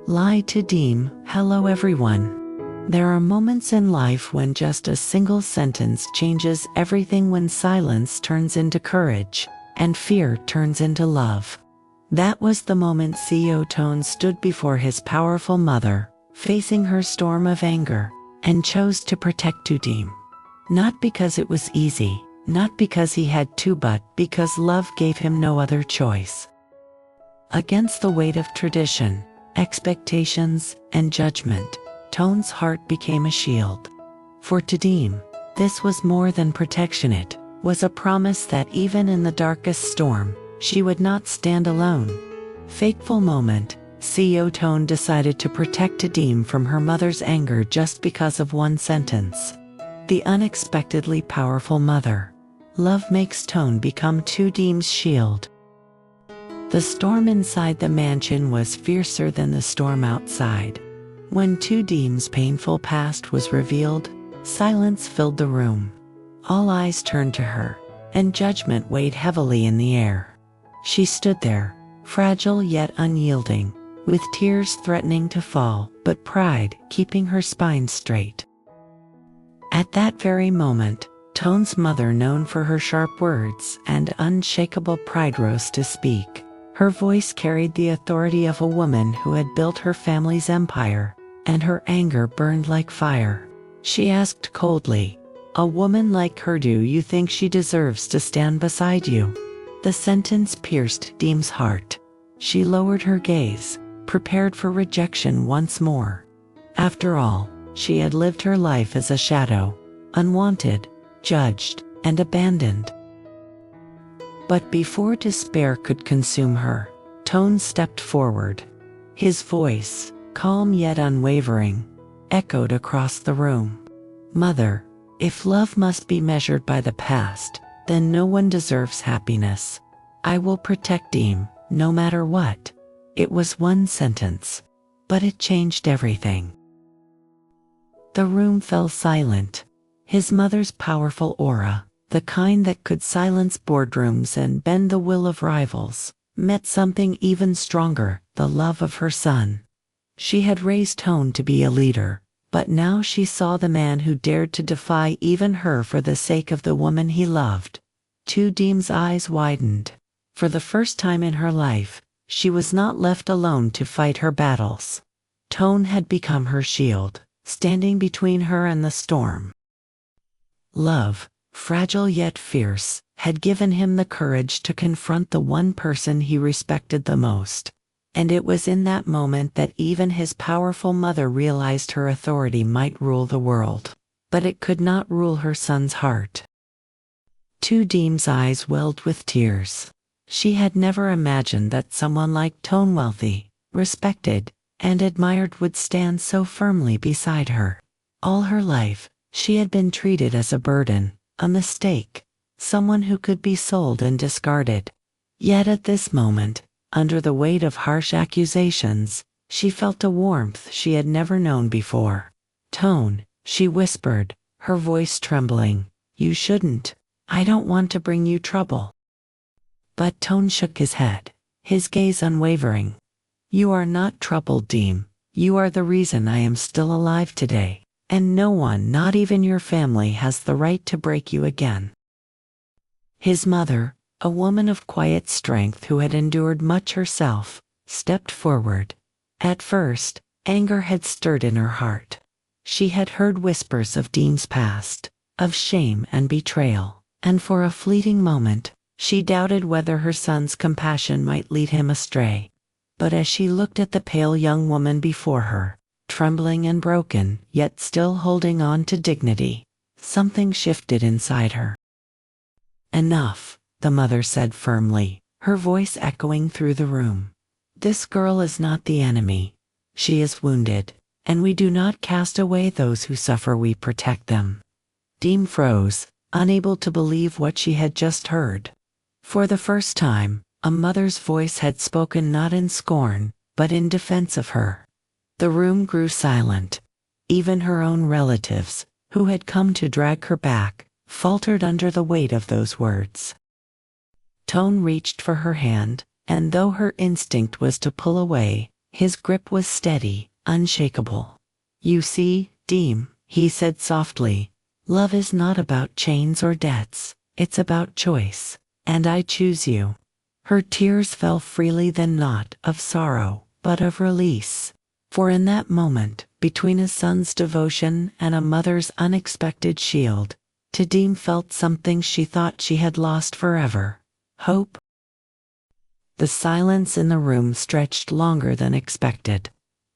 Ly Tu Diem. Hello everyone. There are moments in life when just a single sentence changes everything, when silence turns into courage and fear turns into love. That was the moment CEO Toan stood before his powerful mother, facing her storm of anger, and chose to protect Tu Diem. Not because it was easy, not because he had to, but because love gave him no other choice. Against the weight of tradition, expectations, and judgment, Toan's heart became a shield. For Tu Diem, this was more than protection, it was a promise that even in the darkest storm, she would not stand alone. Fateful moment, CEO Toan decided to protect Tu Diem from her mother's anger just because of one sentence. The unexpectedly powerful mother. Love makes Toan become Tu Diem's shield. The storm inside the mansion was fiercer than the storm outside. When Tu Diem's painful past was revealed, silence filled the room. All eyes turned to her, and judgment weighed heavily in the air. She stood there, fragile yet unyielding, with tears threatening to fall, but pride keeping her spine straight. At that very moment, Toan's mother, known for her sharp words and unshakable pride, rose to speak. Her voice carried the authority of a woman who had built her family's empire, and her anger burned like fire. She asked coldly, "A woman like her, do you think she deserves to stand beside you?" The sentence pierced Diem's heart. She lowered her gaze, prepared for rejection once more. After all, she had lived her life as a shadow, unwanted, judged, and abandoned. But before despair could consume her, Toan stepped forward. His voice, calm yet unwavering, echoed across the room. "Mother, if love must be measured by the past, then no one deserves happiness. I will protect Diem, no matter what." It was one sentence, but it changed everything. The room fell silent. His mother's powerful aura, the kind that could silence boardrooms and bend the will of rivals, met something even stronger, the love of her son. She had raised Toan to be a leader, but now she saw the man who dared to defy even her for the sake of the woman he loved. Tu Diem's eyes widened. For the first time in her life, she was not left alone to fight her battles. Toan had become her shield, standing between her and the storm. Love, fragile yet fierce, had given him the courage to confront the one person he respected the most. And it was in that moment that even his powerful mother realized her authority might rule the world, but it could not rule her son's heart. Tu Diem's eyes welled with tears. She had never imagined that someone like Toan, wealthy, respected, and admired, would stand so firmly beside her. All her life, she had been treated as a burden, a mistake, someone who could be sold and discarded. Yet at this moment, under the weight of harsh accusations, she felt a warmth she had never known before. "Toan," she whispered, her voice trembling, "you shouldn't. I don't want to bring you trouble." But Toan shook his head, his gaze unwavering. "You are not troubled, Diem. You are the reason I am still alive today. And no one, not even your family, has the right to break you again." His mother, a woman of quiet strength who had endured much herself, stepped forward. At first, anger had stirred in her heart. She had heard whispers of Diem's past, of shame and betrayal, and for a fleeting moment, she doubted whether her son's compassion might lead him astray. But as she looked at the pale young woman before her, trembling and broken, yet still holding on to dignity, something shifted inside her. "Enough," the mother said firmly, her voice echoing through the room. "This girl is not the enemy. She is wounded, and we do not cast away those who suffer, we protect them." Diem froze, unable to believe what she had just heard. For the first time, a mother's voice had spoken, not in scorn, but in defense of her. The room grew silent. Even her own relatives, who had come to drag her back, faltered under the weight of those words. Toan reached for her hand, and though her instinct was to pull away, His grip was steady, unshakable. "You see, Diem," he said softly, "love is not about chains or debts, it's about choice, and I choose you." Her tears fell freely then, not of sorrow, but of release. For in that moment, between a son's devotion and a mother's unexpected shield, Tu Diem felt something she thought she had lost forever: hope. The silence in the room stretched longer than expected.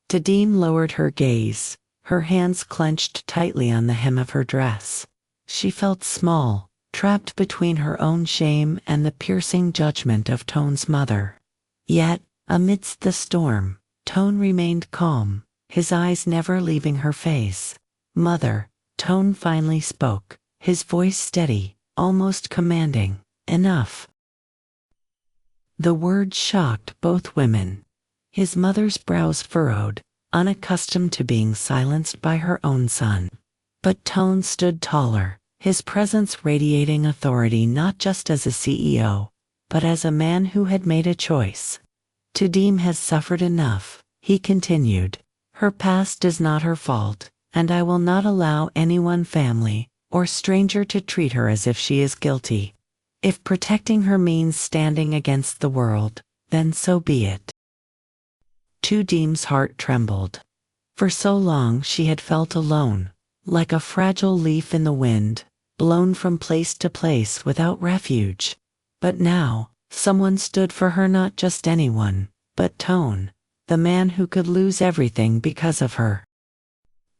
Tu Diem lowered her gaze, her hands clenched tightly on the hem of her dress. She felt small, trapped between her own shame and the piercing judgment of Toan's mother. Yet, amidst the storm, Toan remained calm, his eyes never leaving her face. "Mother," Toan finally spoke, his voice steady, almost commanding. "Enough." The word shocked both women. His mother's brows furrowed, unaccustomed to being silenced by her own son. But Toan stood taller, his presence radiating authority not just as a CEO, but as a man who had made a choice. "Tu Diem has suffered enough," he continued. "Her past is not her fault, and I will not allow anyone, family or stranger, to treat her as if she is guilty. If protecting her means standing against the world, then so be it." Tu Diem's heart trembled. For so long she had felt alone, like a fragile leaf in the wind, blown from place to place without refuge. But now, someone stood for her, not just anyone, but Toan, the man who could lose everything because of her.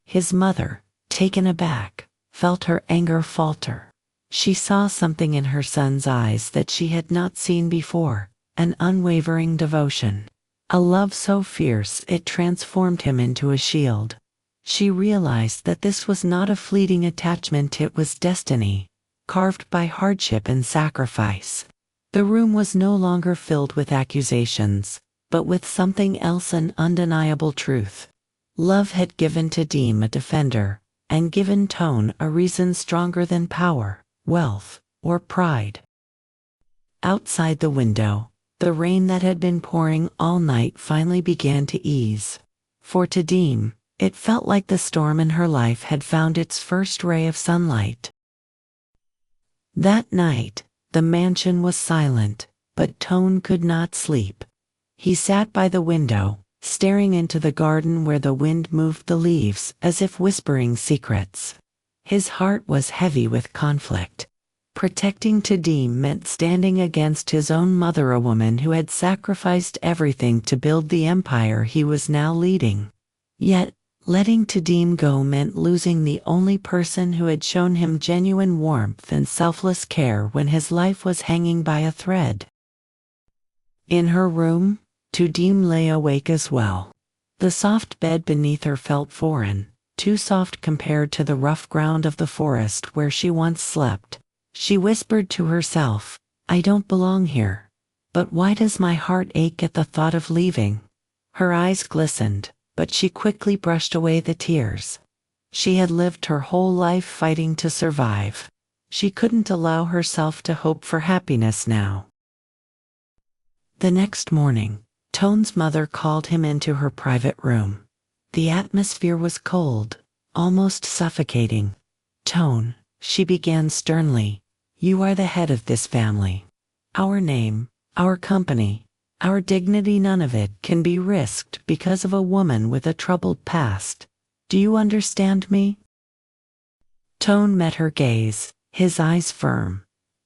His mother, taken aback, felt her anger falter. She saw something in her son's eyes that she had not seen before: an unwavering devotion. A love so fierce it transformed him into a shield. She realized that this was not a fleeting attachment, it was destiny, carved by hardship and sacrifice. The room was no longer filled with accusations, but with something else: an undeniable truth. Love had given Tu Diem a defender, and given Toan a reason stronger than power, wealth, or pride. Outside the window, the rain that had been pouring all night finally began to ease. For Tu Diem, it felt like the storm in her life had found its first ray of sunlight. That night, the mansion was silent, but Toan could not sleep. He sat by the window, staring into the garden where the wind moved the leaves as if whispering secrets. His heart was heavy with conflict. Protecting Tu Diem meant standing against his own mother, a woman who had sacrificed everything to build the empire he was now leading. Yet, letting Tu Diem go meant losing the only person who had shown him genuine warmth and selfless care when his life was hanging by a thread. In her room, Tu Diem lay awake as well. The soft bed beneath her felt foreign, too soft compared to the rough ground of the forest where she once slept. She whispered to herself, "I don't belong here. But why does my heart ache at the thought of leaving?" Her eyes glistened, but she quickly brushed away the tears. She had lived her whole life fighting to survive. She couldn't allow herself to hope for happiness now. The next morning, Toan's mother called him into her private room. The atmosphere was cold, almost suffocating. "Toan," she began sternly, "you are the head of this family. Our name, our company, our dignity, none of it can be risked because of a woman with a troubled past. Do you understand me?" Toan met her gaze, his eyes firm.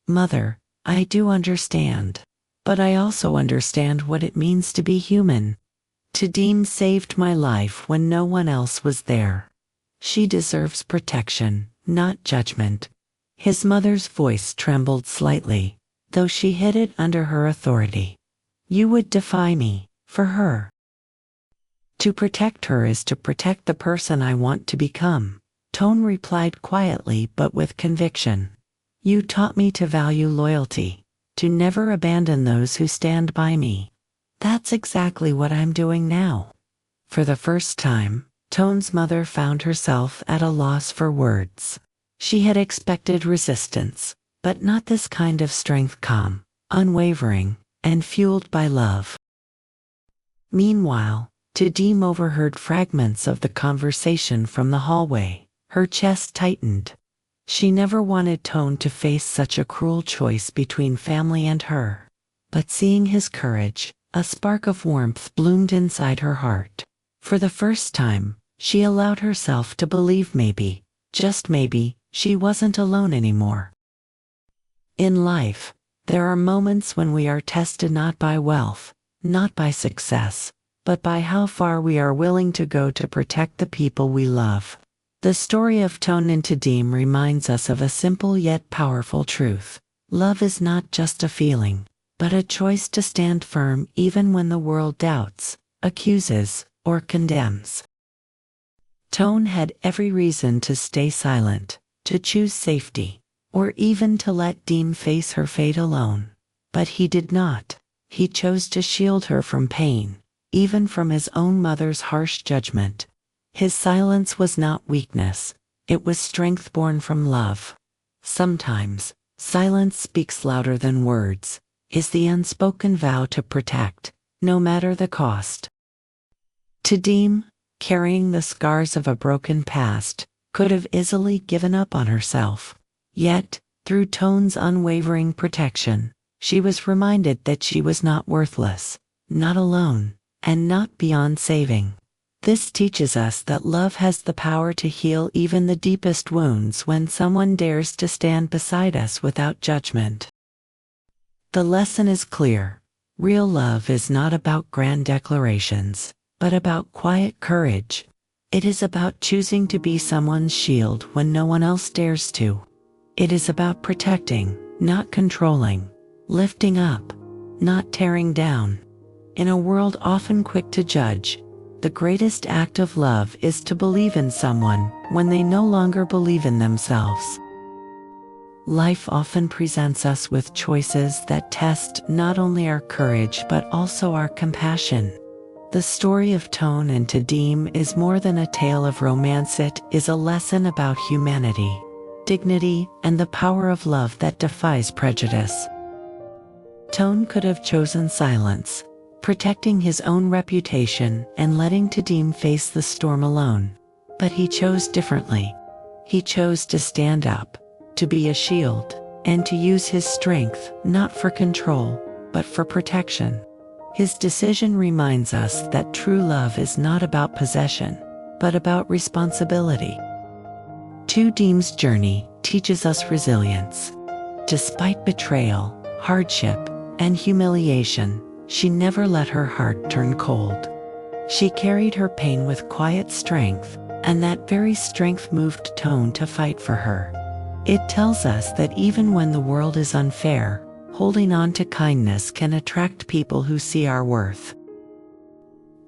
"Mother, I do understand. But I also understand what it means to be human. Tu Diem saved my life when no one else was there. She deserves protection, not judgment." His mother's voice trembled slightly, though she hid it under her authority. "You would defy me, for her. To protect her is to protect the person I want to become," Toan replied quietly but with conviction. "You taught me to value loyalty, to never abandon those who stand by me. That's exactly what I'm doing now." For the first time, Toan's mother found herself at a loss for words. She had expected resistance, but not this kind of strength, calm, unwavering, and fueled by love. Meanwhile, Tu Diem overheard fragments of the conversation from the hallway. Her chest tightened. She never wanted Toan to face such a cruel choice between family and her. But seeing his courage, a spark of warmth bloomed inside her heart. For the first time, she allowed herself to believe maybe, just maybe, she wasn't alone anymore. In life, there are moments when we are tested not by wealth, not by success, but by how far we are willing to go to protect the people we love. The story of Toan and Tu Diem reminds us of a simple yet powerful truth. Love is not just a feeling, but a choice to stand firm even when the world doubts, accuses, or condemns. Toan had every reason to stay silent, to choose safety, or even to let Diem face her fate alone. But he did not. He chose to shield her from pain, even from his own mother's harsh judgment. His silence was not weakness, it was strength born from love. Sometimes, silence speaks louder than words, is the unspoken vow to protect, no matter the cost. Tu Diem, carrying the scars of a broken past, could have easily given up on herself. Yet, through Toan's unwavering protection, she was reminded that she was not worthless, not alone, and not beyond saving. This teaches us that love has the power to heal even the deepest wounds when someone dares to stand beside us without judgment. The lesson is clear. Real love is not about grand declarations, but about quiet courage. It is about choosing to be someone's shield when no one else dares to. It is about protecting, not controlling, lifting up, not tearing down. In a world often quick to judge, the greatest act of love is to believe in someone when they no longer believe in themselves. Life often presents us with choices that test not only our courage but also our compassion. The story of Toan and Tu Diem is more than a tale of romance. It is a lesson about humanity, dignity, and the power of love that defies prejudice. Toan could have chosen silence, protecting his own reputation and letting Tu Diem face the storm alone. But he chose differently. He chose to stand up, to be a shield, and to use his strength not for control, but for protection. His decision reminds us that true love is not about possession, but about responsibility. Tu Diem's journey teaches us resilience. Despite betrayal, hardship, and humiliation, she never let her heart turn cold. She carried her pain with quiet strength, and that very strength moved Toan to fight for her. It tells us that even when the world is unfair, holding on to kindness can attract people who see our worth.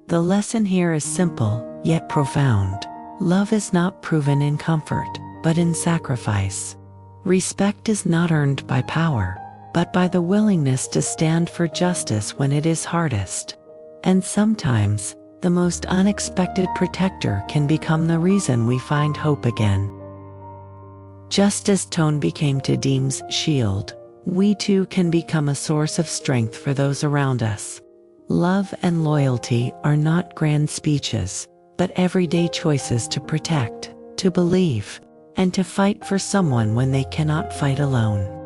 The lesson here is simple, yet profound. Love is not proven in comfort, but in sacrifice. Respect is not earned by power, but by the willingness to stand for justice when it is hardest. And sometimes, the most unexpected protector can become the reason we find hope again. Just as Toan became Tu Diem's shield, we too can become a source of strength for those around us. Love and loyalty are not grand speeches, but everyday choices to protect, to believe, and to fight for someone when they cannot fight alone.